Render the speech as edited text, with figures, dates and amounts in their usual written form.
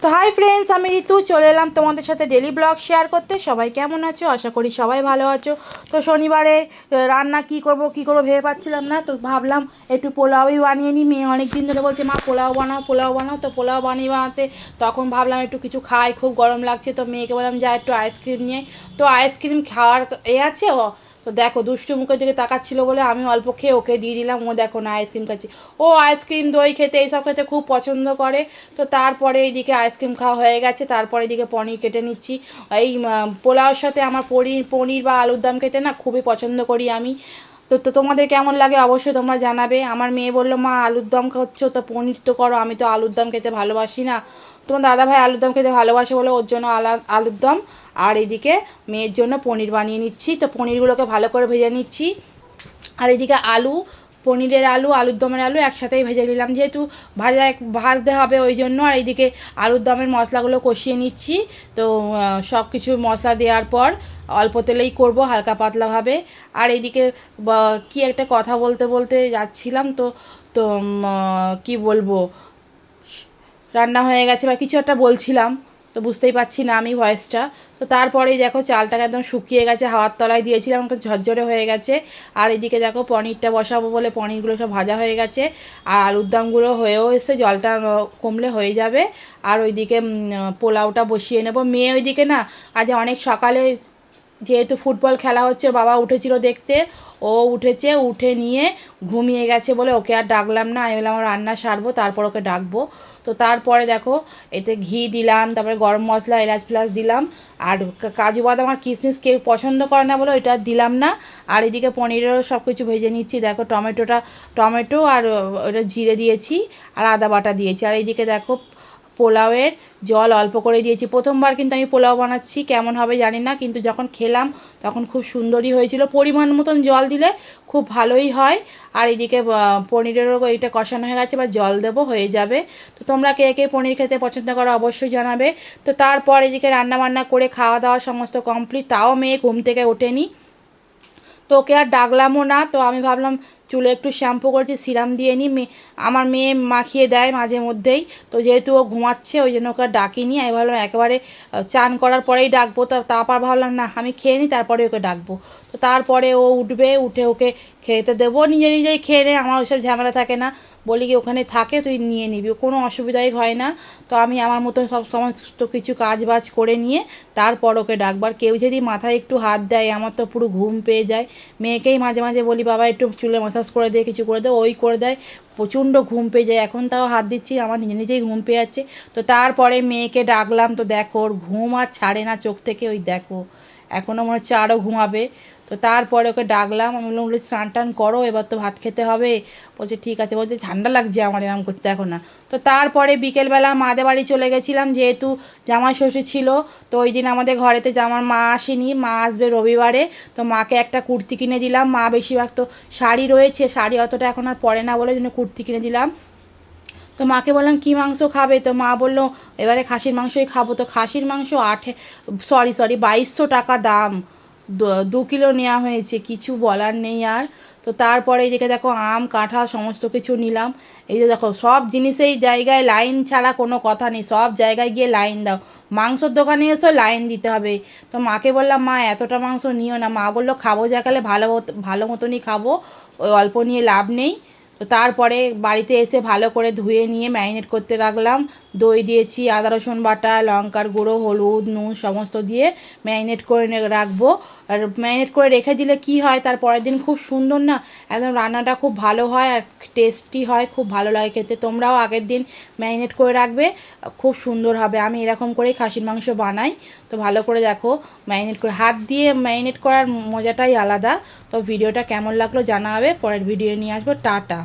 তো hi friends, আমি ঋতু চলে এলাম তোমাদের সাথে ডেলি ব্লগ শেয়ার করতে। সবাই কেমন আছো? আশা করি সবাই ভালো আছো। তো শনিবারে রান্না কি করব ভেবে পাচ্ছিলাম না, তো ভাবলাম একটু পোলাওই বানিয়ে নিই। মেয়ে অনেক দিন ধরে বলছে মা পোলাও বানাও। তো পোলাও বানাতে তখন ভাবলাম একটু কিছু খাই, খুব গরম লাগছে। তো মেয়েকে বললাম যা একটু আইসক্রিম নিয়ে। তো আইসক্রিম খাওয়ার আছে তো দেখো দুষ্টু মুখের দিকে তাকাচ্ছিল বলে আমি অল্প খেয়ে ওকে দিয়ে দিলাম। ও দেখো না আইসক্রিম খাচ্ছি। ও আইসক্রিম দই খেতে এইসব খেতে খুব পছন্দ করে। তো তারপরে এইদিকে আইসক্রিম খাওয়া হয়ে গেছে, তারপরে এদিকে পনির কেটে নিচ্ছি। এই পোলাওর সাথে আমার পনির বা আলুর দম খেতে না খুবই পছন্দ করি আমি। তো তোমাদের কেমন লাগে অবশ্যই তোমরা জানাবে। আমার মেয়ে বললো মা আলুর দম খাচ্ছো তো পনির তো করো, আমি তো আলুর দম খেতে ভালোবাসি না। তোমার দাদাভাই আলুর দম খেতে ভালোবাসে বলে ওর জন্য আলুর দম, আর এদিকে মেয়ের জন্য পনির বানিয়ে নিচ্ছি। তো পনিরগুলোকে ভালো করে ভেজে নিচ্ছি। আর এদিকে পনিরের আলুর দমের আলু একসাথেই ভেজে নিলাম, যেহেতু ভাজতে হবে ওই জন্য। আর এইদিকে আলুর দমের মশলাগুলো কষিয়ে নিচ্ছি। তো সব কিছু মশলা দেওয়ার পর অল্প তেলেই করব, হালকা পাতলাভাবে। আর এইদিকে কি একটা কথা বলতে বলতে যাচ্ছিলাম, তো তো কি বলবো, রান্না হয়ে গেছে বা কিছু একটা বলছিলাম, তো বুঝতেই পারছি না আমি ভয়েসটা। তো তারপরেই দেখো চালটাকে একদম শুকিয়ে গেছে, হাওয়ার তলায় দিয়েছিলাম, একটু ঝরঝরে হয়ে গেছে। আর এদিকে দেখো পনিরটা বসাবো বলে পনিরগুলো সব ভাজা হয়ে গেছে, আর আলুর দমগুলো হয়েও এসে জলটা কমলে হয়ে যাবে। আর ওইদিকে পোলাওটা বসিয়ে নেব। মেয়ে ওইদিকে না আজ অনেক সকালে, যেহেতু ফুটবল খেলা হচ্ছে, বাবা উঠেছিল দেখতে, ও উঠে নিয়ে ঘুমিয়ে গেছে বলে ওকে আর ডাকলাম না। আমি বললাম আমার রান্না সারবো তারপর ওকে ডাকবো। তো তারপরে দেখো এতে ঘি দিলাম, তারপরে গরম মশলা এলাচ ফেলাচ দিলাম, আর কাজু বাদাম আর কিশমিশ কেউ পছন্দ করে না বলে ওইটা দিলাম না। আর এদিকে পনিরেরও সব কিছু ভেজে নিচ্ছি। দেখো টমেটো আর ওটা জিরে দিয়েছি, আর আদা বাটা দিয়েছি। আর এইদিকে দেখো পোলাওয়ের জল অল্প করে দিয়েছি। প্রথমবার কিন্তু আমি পোলাও বানাচ্ছি, কেমন হবে জানি না, কিন্তু যখন খেলাম তখন খুব সুন্দরই হয়েছিল। পরিমাণ মতন জল দিলে খুব ভালোই হয়। আর এইদিকে পনিরেরও এইটা কষানো হয়ে গেছে, বা জল দেবো হয়ে যাবে। তো তোমরা কে কে পনির খেতে পছন্দ করো অবশ্যই জানাবে। তো তারপর এদিকে রান্নাবান্না করে খাওয়া দাওয়া সমস্ত কমপ্লিট, তাও মেয়ে ঘুম থেকে ওঠেনি, তো ওকে আর ডাকলামও না। তো আমি ভাবলাম চুলে একটু শ্যাম্পু করেছি, সিরাম দিয়ে নিই, আমার মেয়ে মাখিয়ে দেয় মাঝে মধ্যেই। তো যেহেতু ও ঘুমাচ্ছে ওই জন্য ওকে ডাকিনি। আমি ভাবলাম একেবারে চান করার পরেই ডাকবো। তো তারপর ভাবলাম না আমি খেয়ে নিই তারপরে ওকে ডাকবো। তো তারপরে ও উঠে ওকে খেতে দেবো, নিজেই খেয়ে নেয়, আমার ওইসব ঝামেলা থাকে না। বলি কি ওখানে থাকে তুই নিয়ে নিবি, কোনো অসুবিধাই হয় না। তো আমি আমার মতন সব সমস্ত কিছু কাজ বাজ করে নিয়ে তারপর ওকে ডাকবার। কেউ যদি মাথায় একটু হাত দেয় আমার তো পুরো ঘুম পেয়ে যায়। মেয়েকেই মাঝে মাঝে বলি বাবা একটু চুলে ম্যাসাজ করে দে, কিছু করে দে, ওই করে দেয়, প্রচণ্ড ঘুম পেয়ে যায়। এখন তাও হাত দিচ্ছি, আমার নিজেই ঘুম পেয়ে যাচ্ছে। তো তারপরে মেয়েকে ডাকলাম, তো দেখো ওর ঘুম আর ছাড়ে না চোখ থেকে, ওই দেখো এখনও মনে হচ্ছে আরও ঘুমাবে। তো তারপরে ওকে ডাকলাম, আমি বললাম স্নান টান করো, এবার তো ভাত খেতে হবে। বলছে ঠিক আছে, বলছে ঠান্ডা লাগছে আমার এরম করতে এখন না। তো তারপরে বিকেলবেলা মাদের বাড়ি চলে গেছিলাম, যেহেতু জামাই ষষ্ঠী ছিল। তো ওই দিন আমাদের ঘরেতে আমার মা আসেনি, মা আসবে রবিবারে। তো মাকে একটা কুর্তি কিনে দিলাম। মা বেশিরভাগ তো শাড়ি রয়েছে, শাড়ি অতটা এখন আর পরে না বলে জন্য কুর্তি কিনে দিলাম। তো মাকে বললাম কী মাংস খাবে, তো মা বললো এবারে খাসির মাংসই খাবো। তো খাসির মাংস 2200 টাকা দাম, 2 কিলো নেওয়া হয়েছে, কিছু বলার নেই আর। তো তারপরে এইদিকে দেখো আম কাঁঠাল সমস্ত কিছু নিলাম। এই যে দেখো সব জিনিসেই জায়গায় লাইন ছাড়া কোনো কথা নেই, সব জায়গায় গিয়ে লাইন দাও। মাংসর দোকানে এসে লাইন দিতে হবে। তো মাকে বললাম মা এতটা মাংস নিও না। মা বললো খাবো যা খেলে ভালো মতনই খাবো, ওই অল্প নিয়ে লাভ নেই। তো তারপরে বাড়িতে এসে ভালো করে ধুয়ে নিয়ে ম্যারিনেট করতে রাখলাম। দই দিয়েছি, আদা রসুন বাটা, লঙ্কার গুঁড়ো, হলুদ, নুন সমস্ত দিয়ে ম্যারিনেট করে রাখবো। আর ম্যারিনেট করে রেখে দিলে কি হয়, তার পরের দিন খুব সুন্দর না একদম রান্নাটা খুব ভালো হয় আর টেস্টি হয়, খুব ভালো লাগে খেতে। তোমরাও আগের দিন ম্যারিনেট করে রাখবে, খুব সুন্দর হবে। আমি এরকম করেই খাসির মাংস বানাই। তো ভালো করে দেখো ম্যারিনেট করে, হাত দিয়ে ম্যারিনেট করার মজাটাই আলাদা। তো ভিডিওটা কেমন লাগলো জানাবে, পরের ভিডিও নিয়ে আসবো, টাটা।